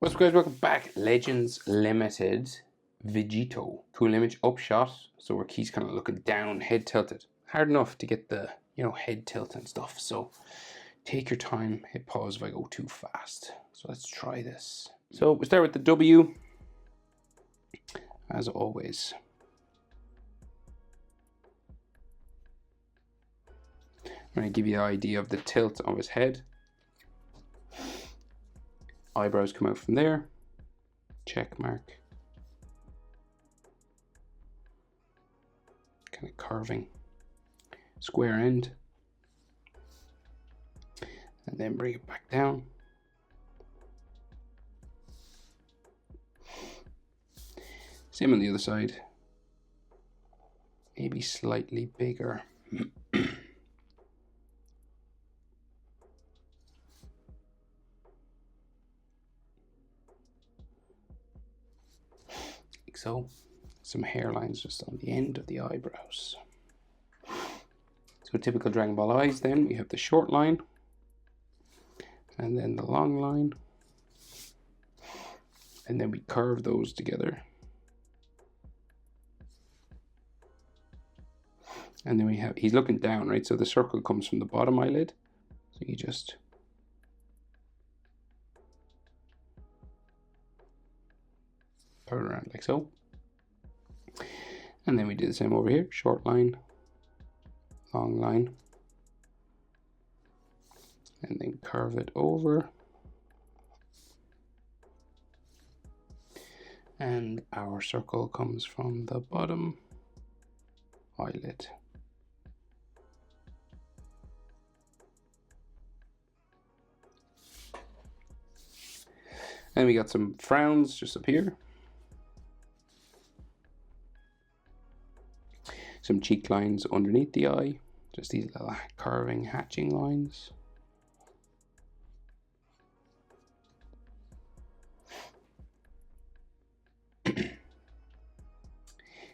What's up guys, welcome back. Legends Limited Vegito. Cool image, upshot. So where Key's kind of looking down, head tilted. Hard enough to get the, head tilt and stuff. So take your time, hit pause if I go too fast. So let's try this. So we start with the W, as always. I'm going to give you an idea of the tilt of his head. Eyebrows come out from there. Check mark. Kind of carving. Square end. And then bring it back down. Same on the other side. Maybe slightly bigger. Like so. Some hairlines just on the end of the eyebrows. So typical Dragon Ball eyes then, we have the short line. And then the long line. And then we curve those together. And then we have, he's looking down, right? So the circle comes from the bottom eyelid. So you just turn around like so. And then we do the same over here. Short line, long line. And then curve it over. And our circle comes from the bottom eyelid. And we got some frowns just up here. Some cheek lines underneath the eye. Just these little carving, hatching lines.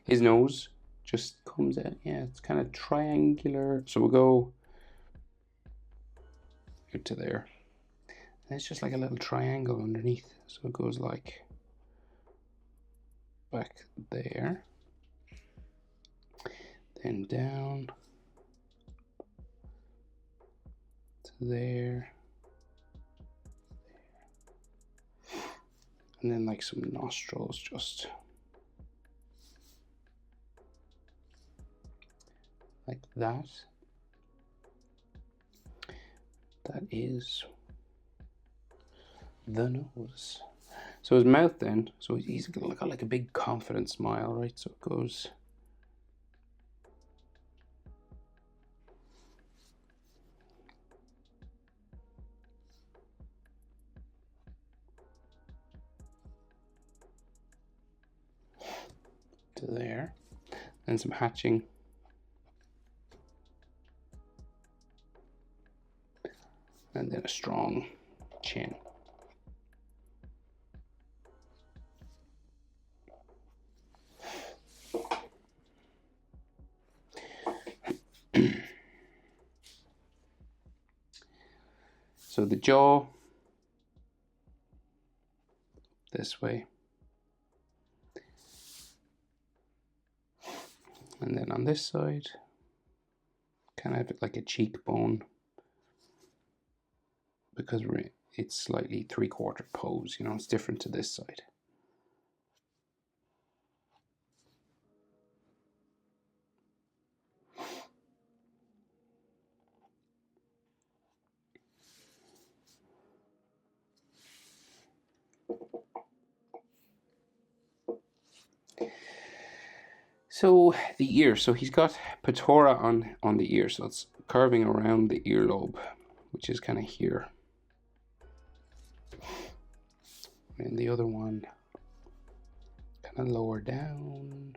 His nose just comes out, yeah, it's kind of triangular. So we'll go out to there. And it's just like a little triangle underneath. So it goes like back there. Then down to there. And then like some nostrils just like that. That is the nose. So his mouth then, so he's got like a big confident smile, right? So it goes to there. And some hatching. And then a strong chin. So the jaw this way. And then on this side, kind of like a cheekbone, because it's slightly 3/4 pose, it's different to this side. So the ear, so he's got Patora on the ear, so it's curving around the earlobe, which is kind of here. And the other one kind of lower down,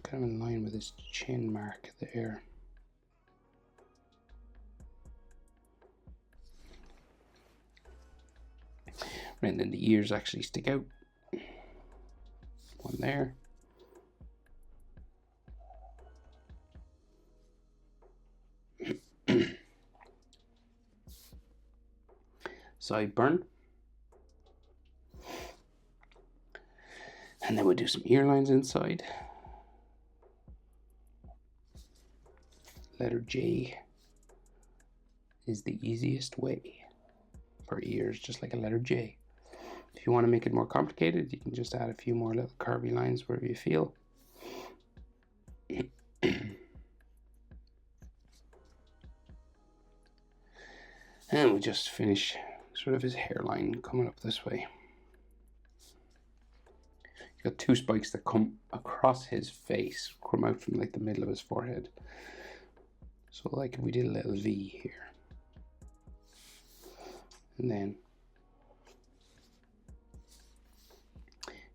kind of in line with his chin mark there. And then the ears actually stick out. One there. Sideburn. And then we'll do some ear lines inside. Letter J is the easiest way for ears, just like a letter J. If you want to make it more complicated, you can just add a few more little curvy lines wherever you feel. And we just finish sort of his hairline coming up this way. He's got two spikes that come across his face, come out from like the middle of his forehead. So like if we did a little V here. And then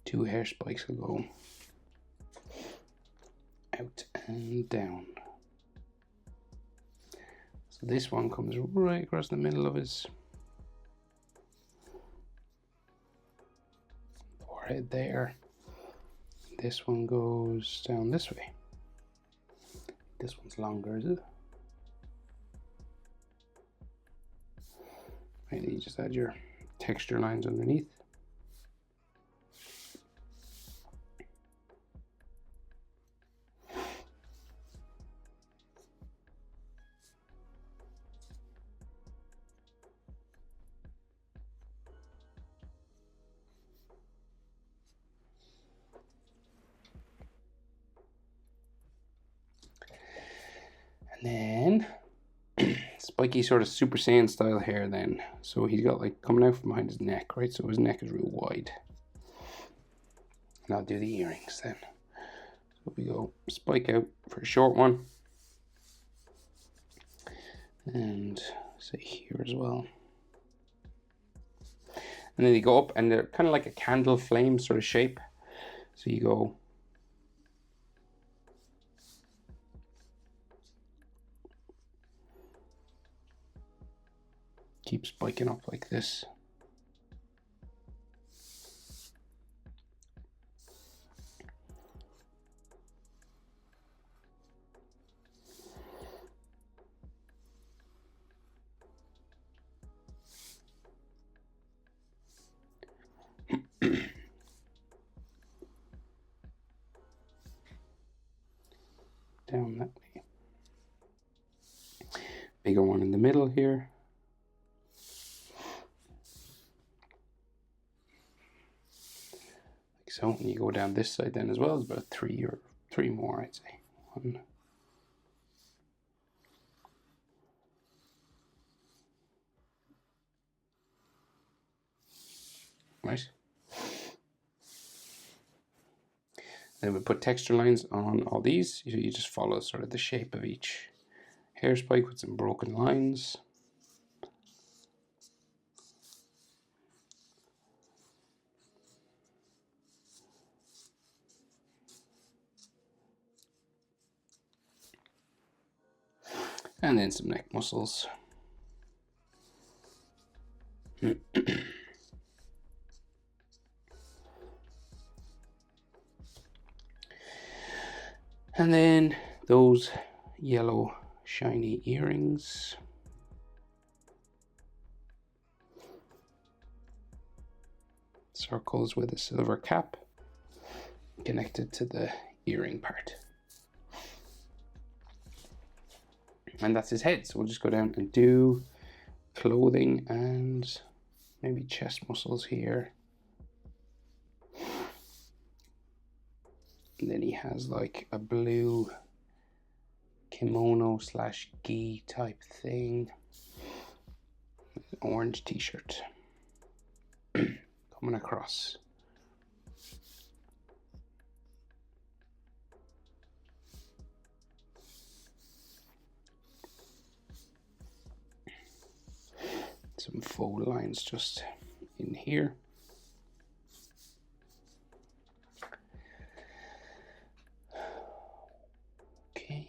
two hair spikes will go out and down. So this one comes right across the middle of his forehead there. This one goes down this way. This one's longer, is it? Right, you just add your texture lines underneath. And then spiky sort of Super Saiyan style hair then. So he's got like coming out from behind his neck, right? So his neck is real wide. And I'll do the earrings then. So we go spike out for a short one. And say here as well. And then you go up and they're kind of like a candle flame sort of shape. So you go keep spiking up like this. Down that way. Bigger one in the middle here. Like so. And you go down this side then as well. It's about three more, I'd say. One. Right. Then we put texture lines on all these. You just follow sort of the shape of each hair spike with some broken lines. And then some neck muscles. And then those yellow shiny earrings. Circles with a silver cap connected to the earring part. And that's his head. So we'll just go down and do clothing and maybe chest muscles here. And then he has like a blue kimono slash gi type thing. Orange t-shirt coming across. Some fold lines just in here. Okay.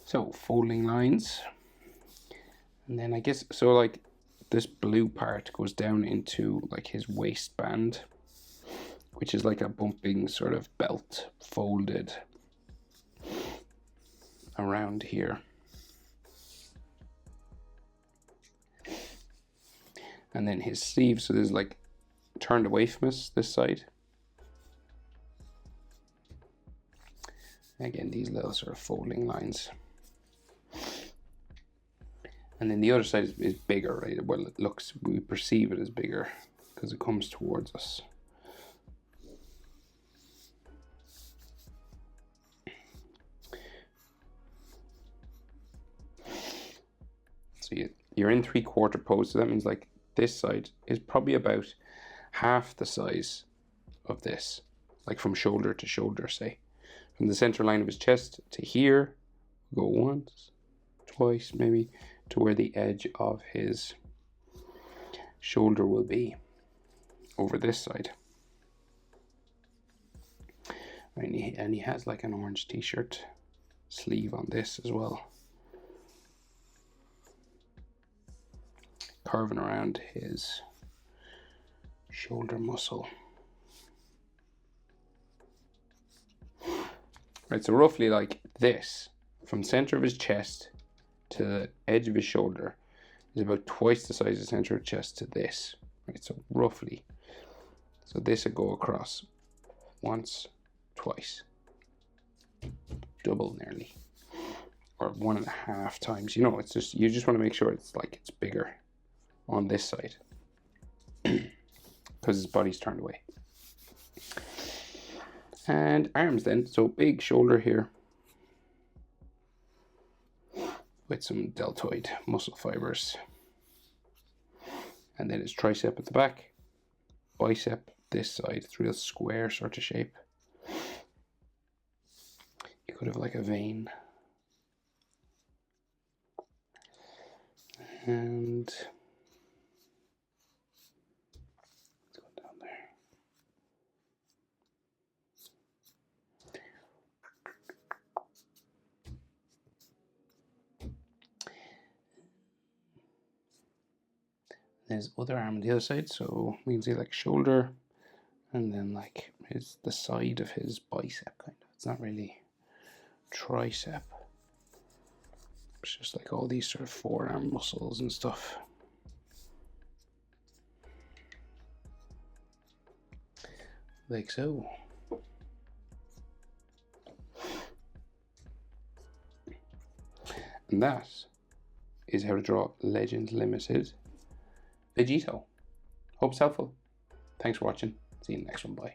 So folding lines. And then I guess, so like this blue part goes down into like his waistband, which is like a bumping sort of belt folded around here. And then his sleeve, so there's like turned away from us this side. Again, these little sort of folding lines. And then the other side is bigger, right? Well, it looks, we perceive it as bigger because it comes towards us. So you're in 3/4 pose, so that means like this side is probably about half the size of this, like from shoulder to shoulder, say. From the center line of his chest to here, go once, twice, maybe, to where the edge of his shoulder will be over this side. And he has like an orange t-shirt sleeve on this as well, curving around his shoulder muscle. Right, so roughly like this, from the center of his chest to the edge of his shoulder, is about twice the size of the center of the chest to this. Right, so roughly. So this would go across once, twice, double nearly, or 1.5 times. You know, it's just, you just want to make sure it's like it's bigger on this side because his body's turned away. And arms then, so big shoulder here with some deltoid muscle fibers. And then his tricep at the back, bicep this side, it's real square sort of shape. You could have like a vein. And let's go down there. There's other arm on the other side, so we can see like shoulder, and then like the side of his bicep kind of. It's not really tricep. It's just like all these sort of forearm muscles and stuff. Like so. And that is how to draw Legends Limited Vegito. Hope it's helpful. Thanks for watching. See you in the next one. Bye.